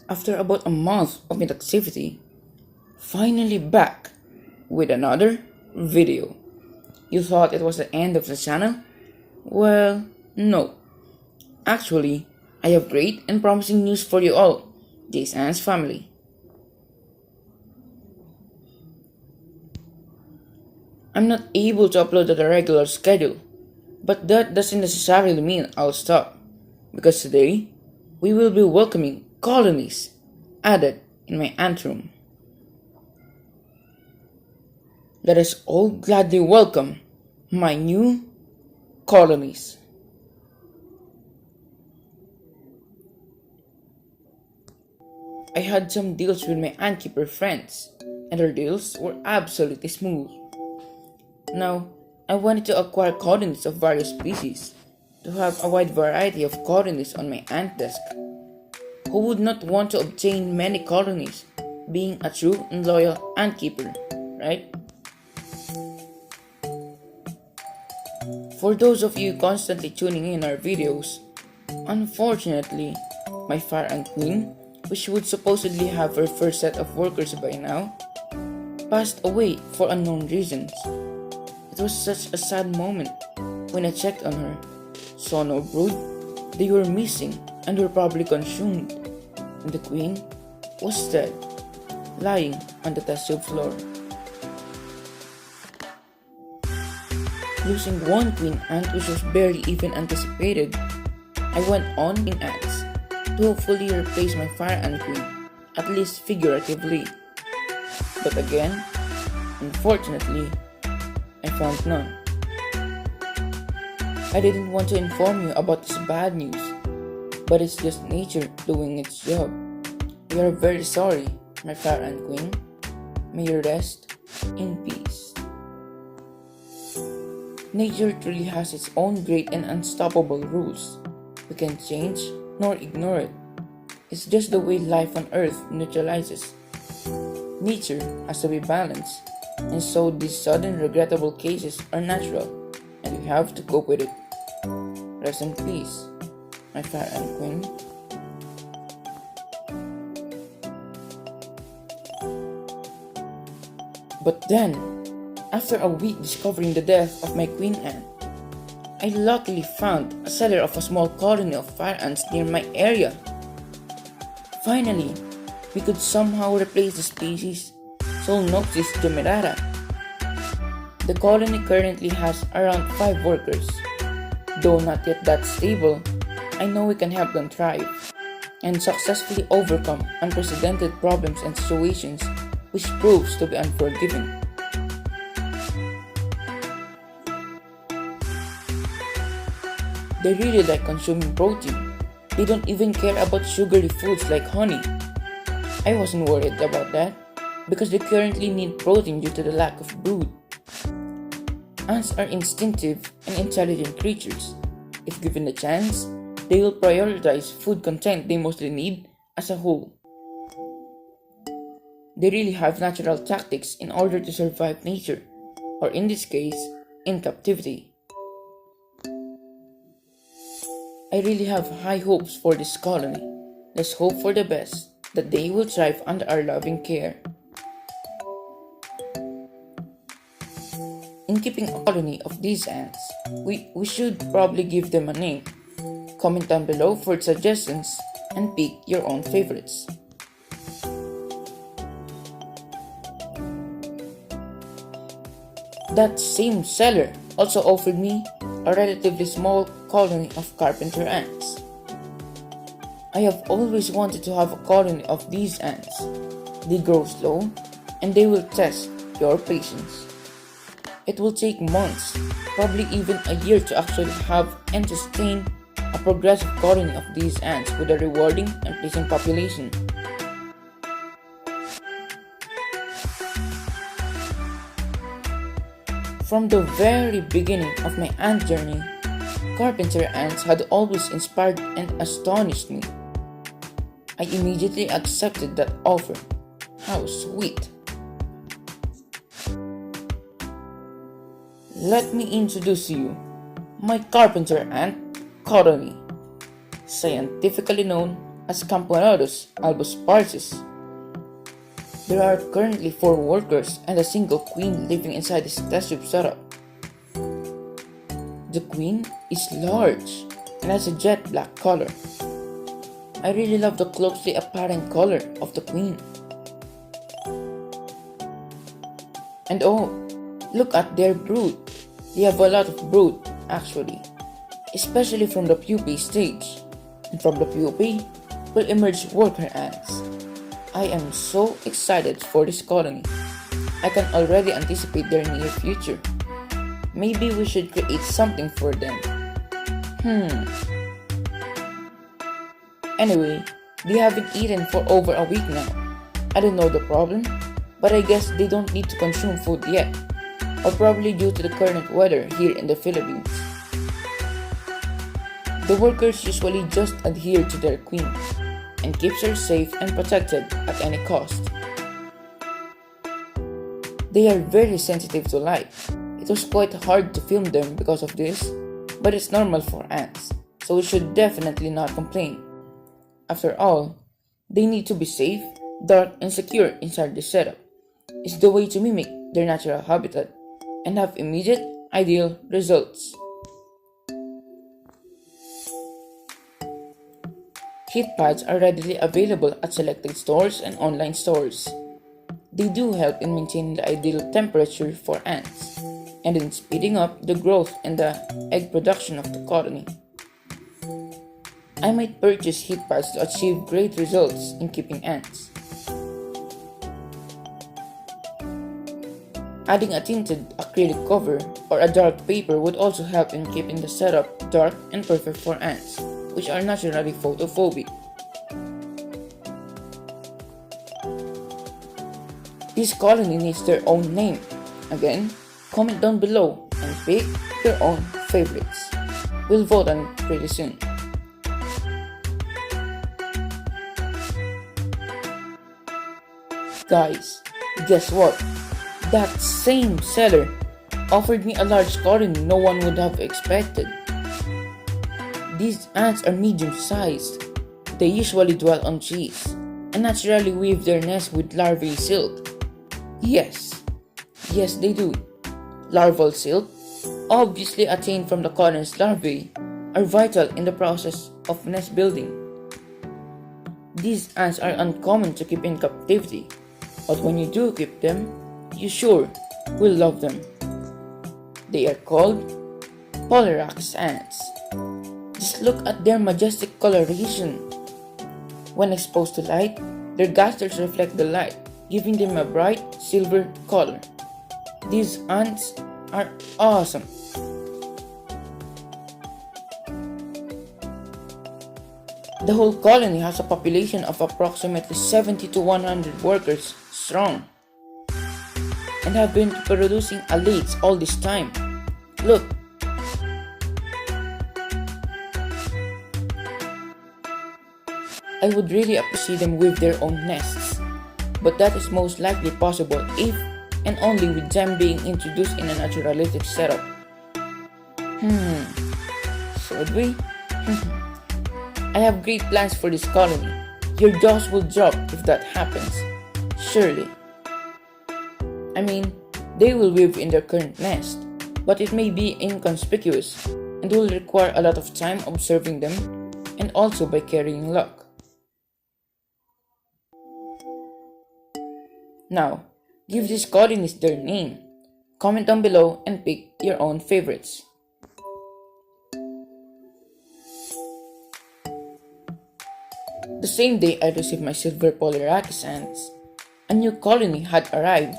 After about a month of inactivity, finally back with another video. You thought it was the end of the channel? Well, no. Actually, I have great and promising news for you all, this Ant's family. I'm not able to upload at a regular schedule, but that doesn't necessarily mean I'll stop, because today we will be welcoming colonies added in my ant room. Let us all gladly welcome my new colonies. I had some deals with my ant keeper friends, and their deals were absolutely smooth. Now, I wanted to acquire colonies of various species, to have a wide variety of colonies on my ant desk. Who would not want to obtain many colonies, being a true and loyal ant keeper, right? For those of you constantly tuning in our videos, unfortunately, my fire ant queen, which would supposedly have her first set of workers by now, passed away for unknown reasons. It was such a sad moment when I checked on her, saw no brood, they were missing and were probably consumed, and the queen was dead, lying on the test tube floor. Losing one queen ant which was barely even anticipated, I went on in ants to hopefully replace my fire ant queen, at least figuratively. But again, unfortunately, I found none. I didn't want to inform you about this bad news, but it's just nature doing its job. We are very sorry, my fire ant queen. May you rest in peace. Nature truly has its own great and unstoppable rules. We can't change nor ignore it. It's just the way life on Earth neutralizes. Nature has to be balanced, and so these sudden regrettable cases are natural, and we have to cope with it. Rest in peace, my fire ant queen. But then, after a week discovering the death of my queen ant, I luckily found a seller of a small colony of fire ants near my area. Finally, we could somehow replace the species Solnopsis gemerata. The colony currently has around 5 workers. Though not yet that stable, I know we can help them thrive and successfully overcome unprecedented problems and situations which proves to be unforgiving. They really like consuming protein. They don't even care about sugary foods like honey. I wasn't worried about that because they currently need protein due to the lack of brood. Ants are instinctive and intelligent creatures. If given the chance, they will prioritize food content they mostly need as a whole. They really have natural tactics in order to survive nature, or in this case, in captivity. I really have high hopes for this colony. Let's hope for the best, that they will thrive under our loving care. In keeping a colony of these ants, we should probably give them a name. Comment down below for suggestions and pick your own favorites. That same seller also offered me a relatively small colony of carpenter ants. I have always wanted to have a colony of these ants. They grow slow and they will test your patience. It will take months, probably even a year to actually have and sustain a progressive colony of these ants with a rewarding and pleasing population. From the very beginning of my ant journey, carpenter ants had always inspired and astonished me. I immediately accepted that offer. How sweet! Let me introduce you my carpenter ant colony, scientifically known as Camponotus albus parsis. There are currently 4 workers and a single queen living inside this test tube setup. The queen is large and has a jet black color. I really love the closely apparent color of the queen. And oh, look at their brood. They have a lot of brood actually, especially from the pupae stage. And from the pupae will emerge worker ants. I am so excited for this colony. I can already anticipate their near future. Maybe we should create something for them. Anyway, they haven't eaten for over a week now. I don't know the problem, but I guess they don't need to consume food yet, or probably due to the current weather here in the Philippines. The workers usually just adhere to their queen and keeps her safe and protected at any cost. They are very sensitive to light. It was quite hard to film them because of this, but it's normal for ants, so we should definitely not complain. After all, they need to be safe, dark, and secure inside the setup. It's the way to mimic their natural habitat and have immediate, ideal results. Heat pads are readily available at selected stores and online stores. They do help in maintaining the ideal temperature for ants and in speeding up the growth and the egg production of the colony. I might purchase heat pads to achieve great results in keeping ants. Adding a tinted acrylic cover or a dark paper would also help in keeping the setup dark and perfect for ants, which are naturally photophobic. This colony needs their own name. Again, comment down below and pick your own favorites. We'll vote on it pretty soon. Guys, guess what? That same seller offered me a large colony no one would have expected. These ants are medium-sized. They usually dwell on trees and naturally weave their nest with larvae silk. Yes, they do. Larval silk, obviously attained from the colony's larvae, are vital in the process of nest building. These ants are uncommon to keep in captivity, but when you do keep them, you sure will love them. They are called Polarax ants. Just look at their majestic coloration. When exposed to light, their gasters reflect the light, giving them a bright silver color. These ants are awesome. The whole colony has a population of approximately 70 to 100 workers strong and have been producing alates all this time. Look. I would really appreciate them with their own nests, but that is most likely possible if and only with them being introduced in a naturalistic setup. Should we? I have great plans for this colony. Your jaws will drop if that happens. Surely. I mean, they will live in their current nest, but it may be inconspicuous and will require a lot of time observing them and also by carrying luck. Now, give these colonies their name. Comment down below and pick your own favorites. The same day I received my silver Polarax ants, a new colony had arrived.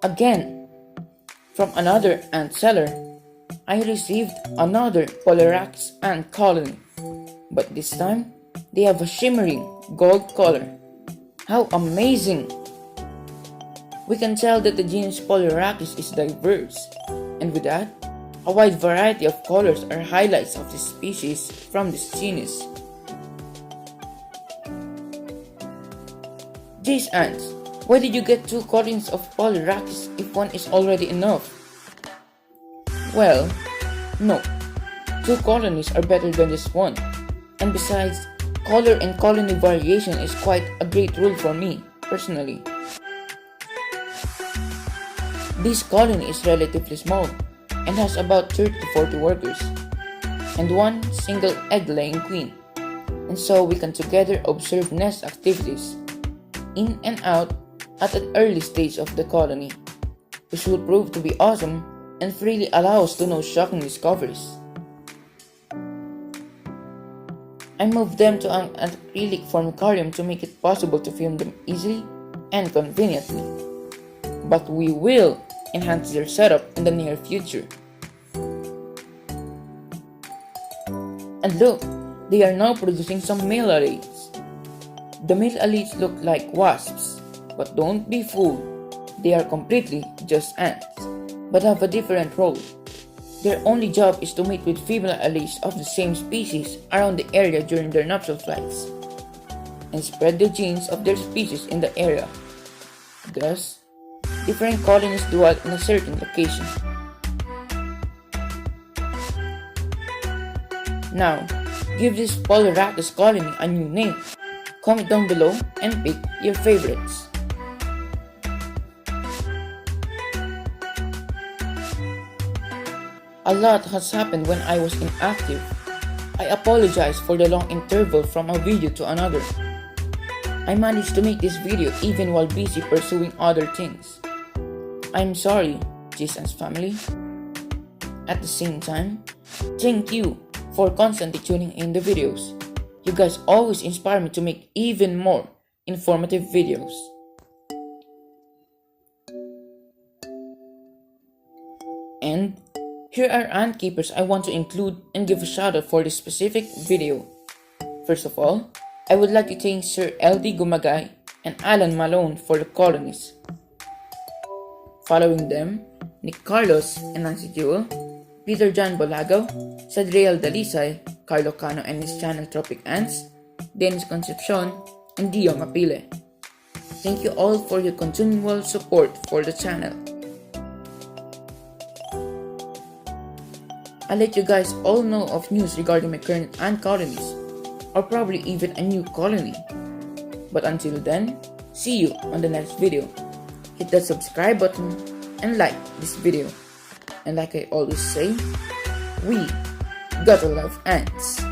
Again, from another ant seller, I received another Polarax ant colony, but this time they have a shimmering gold color. How amazing! We can tell that the genus Polarax is diverse, and with that, a wide variety of colors are highlights of this species from this genus. Jeez ants, why did you get 2 colonies of Polarax if one is already enough? Well, no. 2 colonies are better than just one, and besides, color and colony variation is quite a great rule for me, personally. This colony is relatively small and has about 30 to 40 workers and one single egg-laying queen, and so we can together observe nest activities in and out at an early stage of the colony, which will prove to be awesome and freely allow us to know shocking discoveries. I moved them to an acrylic formicarium to make it possible to film them easily and conveniently, but we will enhance their setup in the near future. And look, they are now producing some male elites. The male elites look like wasps, but don't be fooled, they are completely just ants, but have a different role. Their only job is to mate with female elites of the same species around the area during their nuptial flights, and spread the genes of their species in the area. Thus, different colonies dwell in a certain location. Now, give this Polyrhacus colony a new name. Comment down below and pick your favorites. A lot has happened when I was inactive. I apologize for the long interval from a video to another. I managed to make this video even while busy pursuing other things. I'm sorry, Jason's family. At the same time, thank you for constantly tuning in the videos. You guys always inspire me to make even more informative videos. And here are ant keepers I want to include and give a shout out for this specific video. First of all, I would like to thank Sir LD Gumagay and Alan Malone for the colonies. Following them, Nick Carlos and Nancy Jewel, Peter John Bolagaw, Sadriel Dalisay, Carlo Cano and his channel Tropic Ants, Dennis Concepcion, and Dio Mapile. Thank you all for your continual support for the channel. I'll let you guys all know of news regarding my current ant colonies, or probably even a new colony. But until then, see you on the next video. Hit that subscribe button and like this video. And like I always say, we gotta love ants.